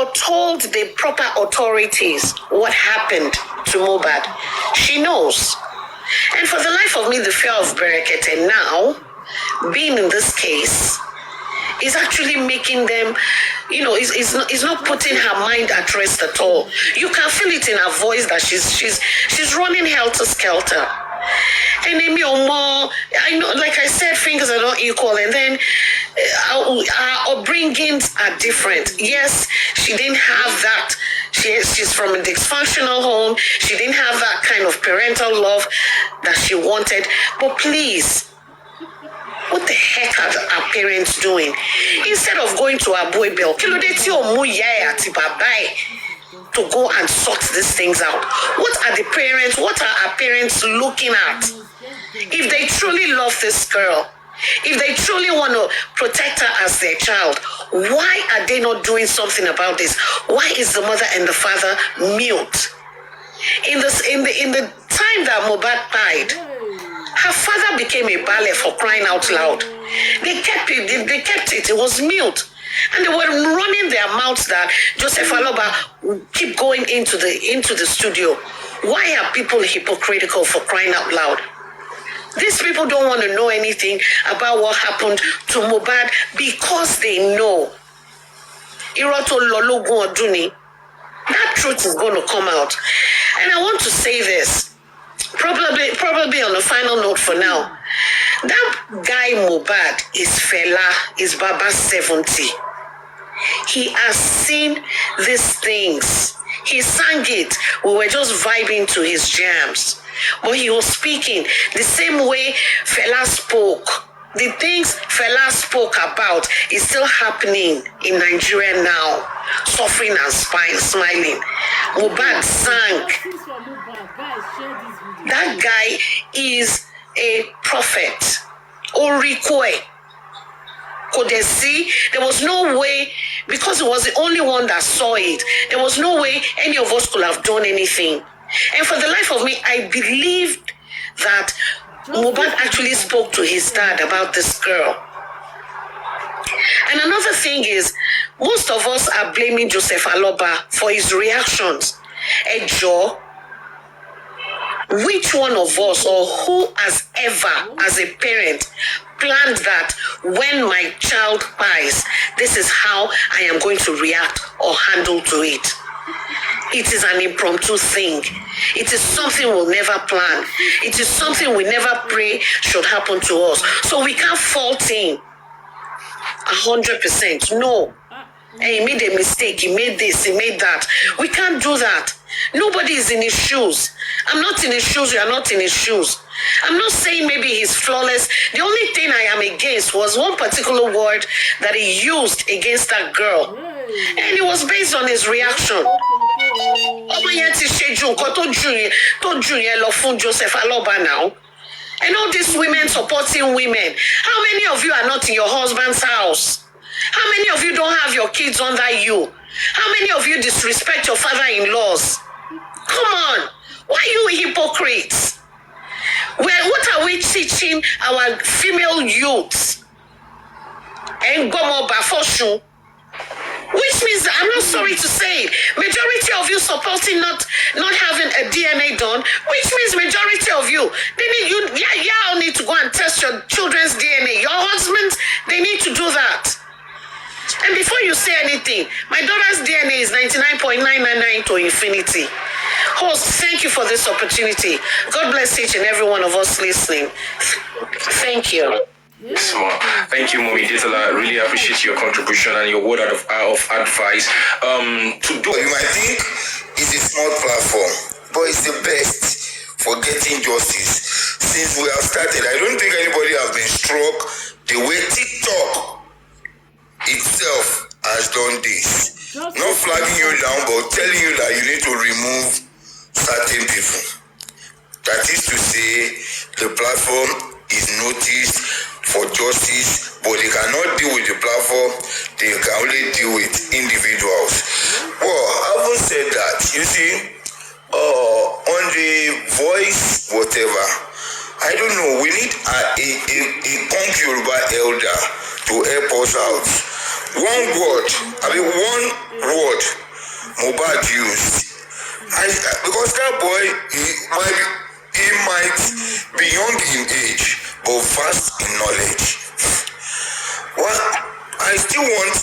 or told the proper authorities what happened to Mohbad. She knows. And for the life of me, the fear of Brekete now, being in this case, is actually making them, is not putting her mind at rest at all. You can feel it in her voice that she's running helter-skelter. And then I know, like I said, fingers are not equal, and then our upbringings are different. Yes, she didn't have that. She's from a dysfunctional home. She didn't have that kind of parental love that she wanted. But please, what the heck are our parents doing? Instead of going to our boy Bell, to go and sort these things out. What are our parents looking at? If they truly love this girl, if they truly want to protect her as their child, why are they not doing something about this? Why is the mother and the father mute? In the time that Moad died, her father became a ballet for crying out loud. They kept it. It was mute. And they were running their mouths that Joseph Aloba would keep going into the studio. Why are people hypocritical for crying out loud? These people don't want to know anything about what happened to Mohbad because they know. That truth is going to come out. And I want to say this, probably on a final note for now. That guy Mohbad is Baba 70. He has seen these things. He sang it. We were just vibing to his jams. But he was speaking the same way Fela spoke. The things Fela spoke about is still happening in Nigeria now. Suffering and smiling. Mohbad sang. That guy is a prophet. Orikwe. Kodesi, there was no way, because he was the only one that saw it, there was no way any of us could have done anything. And for the life of me, I believed that Mohbad actually spoke to his dad about this girl. And another thing is, most of us are blaming Joseph Aloba for his reactions. Ejo, which one of us, or who has ever, as a parent, planned that when my child dies, this is how I am going to react or handle to it? It is an impromptu thing. It is something we'll never plan. It is something we never pray should happen to us. So we can't fault him 100%. No. He made a mistake. He made this. He made that. We can't do that. Nobody is in his shoes. I'm not in his shoes. You are not in his shoes. I'm not saying maybe he's flawless. The only thing I am against was one particular word that he used against that girl. And it was based on his reaction. Joseph Aloba now. And all these women supporting women. How many of you are not in your husband's house? How many of you don't have your kids under you? How many of you disrespect your father-in-laws? Come on. Why are you hypocrites? Well, what are we teaching our female youths? And Gomo Bafoshu. Which means, I'm not sorry to say, majority of you supporting not having a DNA done, which means majority of you, y'all need to go and test your children's DNA. Your husbands, they need to do that. And before you say anything, my daughter's DNA is 99.999 to infinity. Host, thank you for this opportunity. God bless each and every one of us listening. Thank you. So, thank you, Mummy. I really appreciate your contribution and your word of advice. You might think it's a small platform, but it's the best for getting justice. Since we have started, I don't think anybody has been struck the way TikTok itself has done this. Not flagging you down, but telling you that you need to remove certain people. That is to say, the platform is noticed for justice, but they cannot deal with the platform. They can only deal with individuals. Well, having said that, you see, on the voice, whatever, I don't know, we need a Punk Yoruba elder to help us out. One word Mohbad used. Because that boy, he might be young in age, but vast in knowledge. Well, I still want,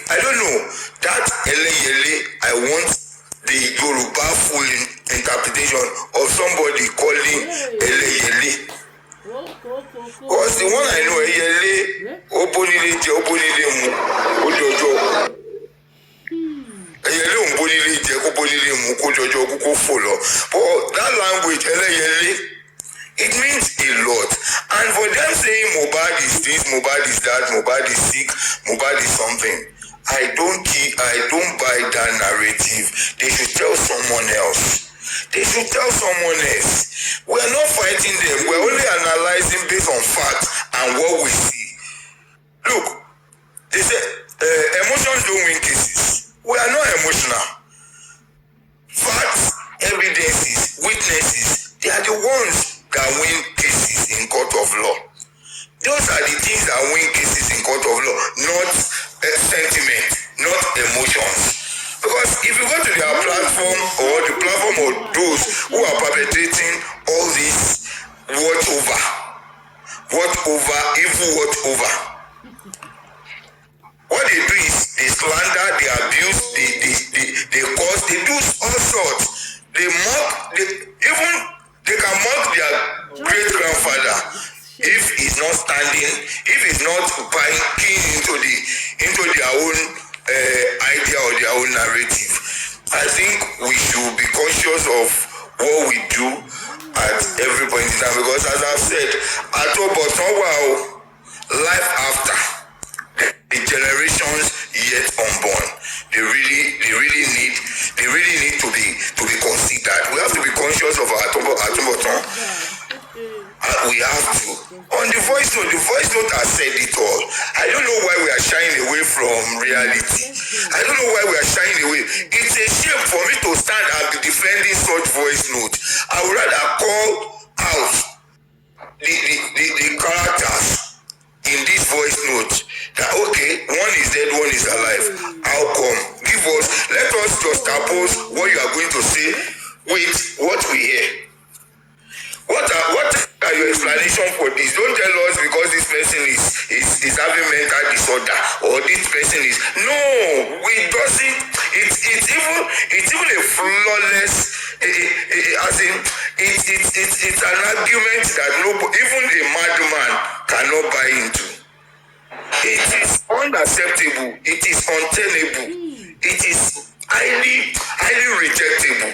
I don't know, that eleyele, I want the Yoruba full interpretation of somebody calling eleyele. Because the one I know, eleyele, obonile je, obonile mu, ojojo. Eleyele obonile je, obonile mu, ojojo, kuko follow. But that language, eleyele, it means a lot. And for them saying Mohbad is this, Mohbad is that, Mohbad is sick, Mohbad is something, I don't buy that narrative. They should tell someone else. They should tell someone else. We are not fighting them. We are only analyzing based on facts and what we see. Look, they say emotions don't win cases. We are not emotional. Facts, evidences, witnesses, they are the ones that win cases in court of law. Those are the things that win cases in court of law, not sentiment, not emotions. Because if you go to their platform or the platform of those who are perpetrating all this whatever, what they do is they slander, they abuse, they cause, they do all sorts. They mock, they can mock their great grandfather if he's not standing, if he's not buying into their own idea or their own narrative. I think we should be conscious of what we do at every point in time, because as I've said, at all but somehow, life after, the generations yet unborn, they really need to be considered. We have to be conscious of our atumbotan. We have to. On the voice note has said it all. I don't know why we are shying away from reality. I don't know why we are shying away. It's a shame for me to stand and be defending such voice note. I would rather call out the characters in this voice note that okay, one is dead, one is alive. How come? Let us just oppose what you are going to say with what we hear. What are your explanation for this? Don't tell us because this person is having mental disorder or this person is no. It doesn't. It's even a flawless. As in, it's an argument that even a madman cannot buy into. It is unacceptable. It is untenable. It is highly rejectable.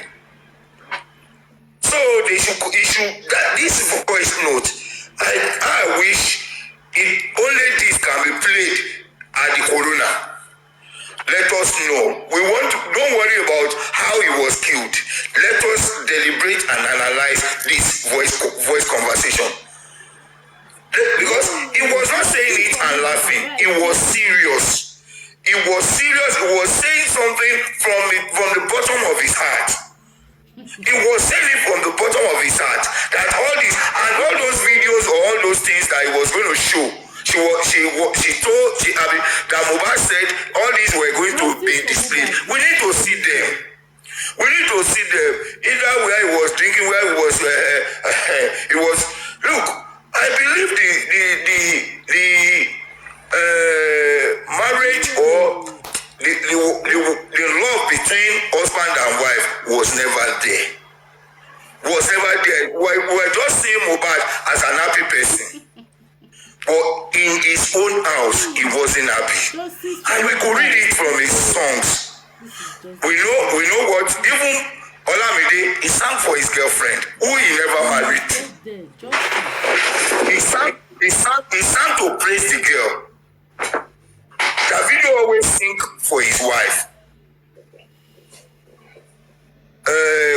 So they should this voice note. I wish only this can be played at the corona. Let us know. Don't worry about how he was killed. Let us deliberate and analyze this voice conversation. Because he was not saying it and laughing. He was serious. He was saying something from the bottom of his heart. He was saying it from the bottom of his heart that all this and all those videos or all those things that he was going to show, that Mohbad said all these were going to be displayed. We need to see them. Either where he was drinking, where he was. Look, I believe the marriage or the love between husband and wife was never there. We were just seeing Mohbad as an happy person. But in his own house, he wasn't happy. And we could read it from his songs. We know what, even Olamide, he sang for his girlfriend, who he never married. He sang to praise the girl. Davido always sing for his wife.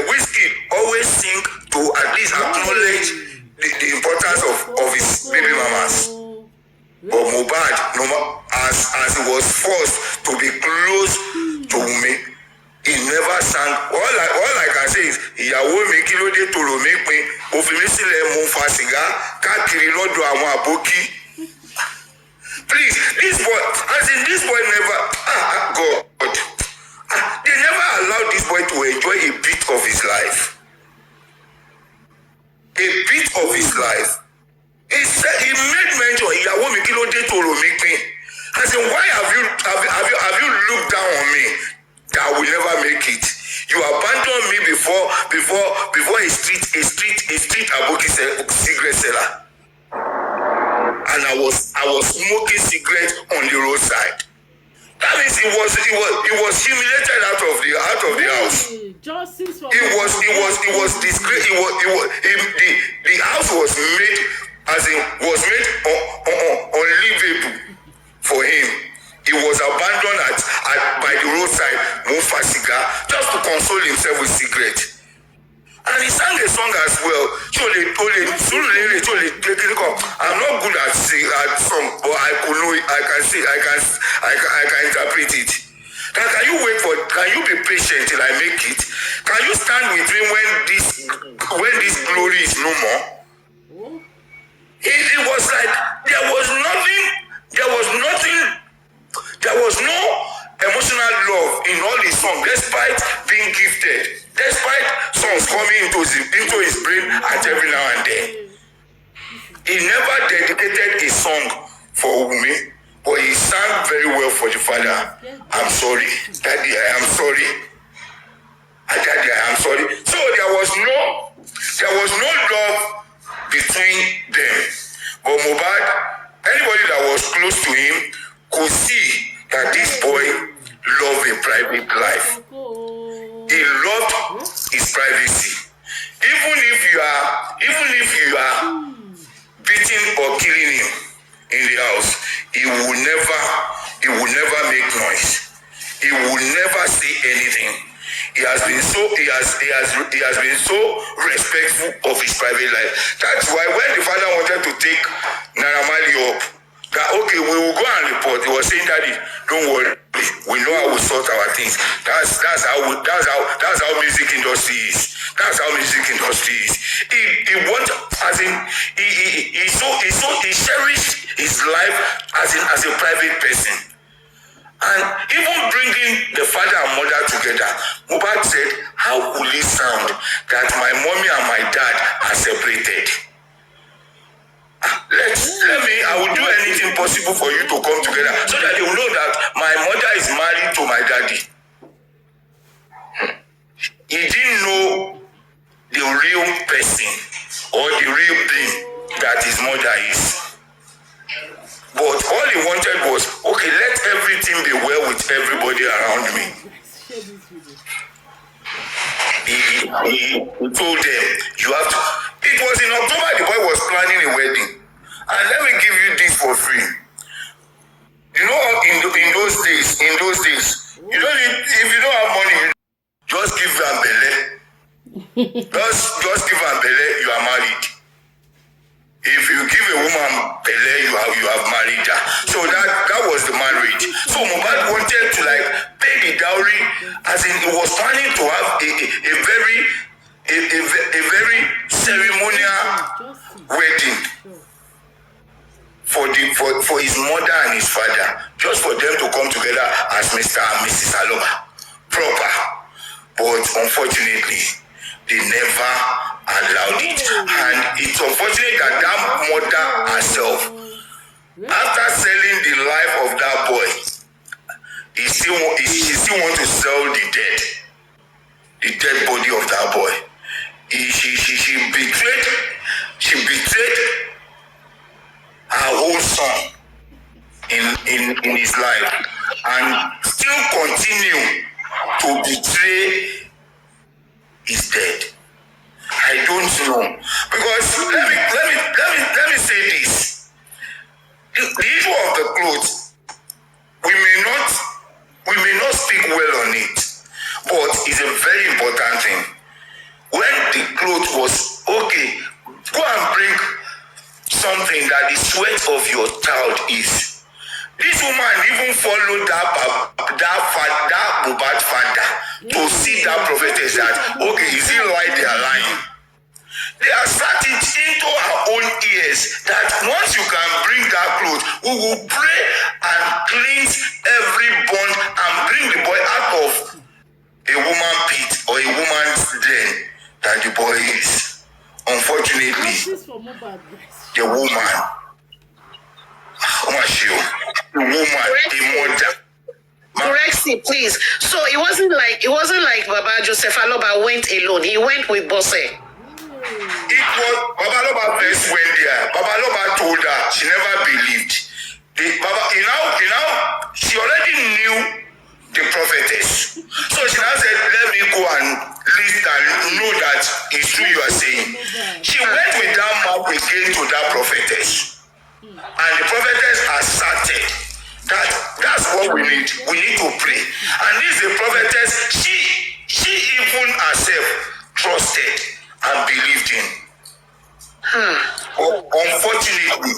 Whiskey always sing to at least acknowledge the importance of his baby mamas. But Mohbad, as he was forced to be close to Wummi, he never sang. All I can say is, ìyàwó mi kí ló dé tó rò mí pin, òfin mi sílẹ̀ mú fa sìgá káàkiri lọ́dọ̀ àwọn àbókí. Please, this boy never, God. saw a street aboki cigarette seller, and I was smoking cigarette on the roadside. That means he was humiliated out of the house. It was disgrace. The house was made unlivable for him. He was abandoned by the roadside, Mofa cigar, just to console himself with cigarette. And he sang a song as well. I'm not good at song, but I could know it. I can interpret it. Can you be patient till I make it? Can you stand with me when this glory is no more? It was like there was no emotional love in all his songs, despite being gifted, despite songs coming into his brain at every now and then. He never dedicated a song for Wummi, but he sang very well for the father. I'm sorry, Daddy, I am sorry. Daddy, I am sorry. So there was no love between them. But Mohbad, anybody that was close to him could see that this boy loved a private life. He loved his privacy. Even if you are beating or killing him in the house, he will never make noise. He will never say anything. He has been so respectful of his private life. That's why when the father wanted to take Naira Marley up, that okay, we will go and report. He was saying, Daddy, don't worry, we know how we sort our things. That's how music industry is. That's how music industry is. He cherished his life as a private person. And even bringing the father and mother together, Mohbad said, how will it sound that my mommy and my dad are separated? I will do anything possible for you to come together so that they will know that my mother is married to my daddy. He didn't know the real person or the real being that his mother is. But all he wanted was, okay, let everything be well with everybody around me. He told them, you have to. It was in October the boy was planning a wedding. And let me give you this for free. You know, in those days, you don't need, if you don't have money, just give her belly. just give her belly, you are married. If you give a woman belly, you have married her. So that was the marriage. So Mohbad wanted to pay the dowry, as in he was planning to have a very ceremonial wedding for his mother and his father, just for them to come together as Mr. and Mrs. Aloba proper. But unfortunately, they never allowed it. And it's unfortunate that mother herself, after selling the life of that boy, she still wants to sell the dead body of that boy. She betrayed her whole son in his life, and still continue to betray his dead. I don't know, because let me say this: the issue of the clothes, we may not speak well on it, but it's a very important thing. When the clothes was okay, go and bring something that the sweat of your child is. This woman even followed that Mohbad father to see that prophetess that, okay, is it right they are lying? They are starting into our own ears that once you can bring that clothes, we will pray and cleanse every bond and bring the boy out of a woman pit or a woman's den that the boy is. Unfortunately, the woman, the mother. Correct, please. So it wasn't like Baba Joseph Aloba went alone. He went with Bose. because Babaloba first went there. Babaloba told her she never believed. She already knew the prophetess. So she now said, let me go and listen and know that it's true you are saying. She went with that mouth again to that prophetess. And the prophetess asserted that that's what we need. We need to pray. And this is the prophetess, she even herself trusted and believed in. Unfortunately,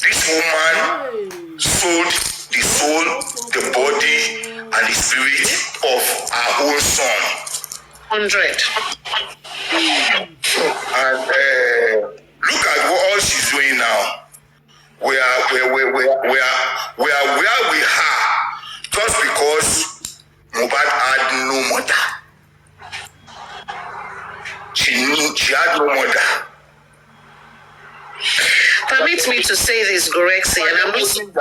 this woman sold the soul, the body, and the spirit of her own son. 100. And look at what all she's doing now. We are where we are just because Mohbad had no mother. She had no mother. Permit me to say this, Gorexy, and I'm not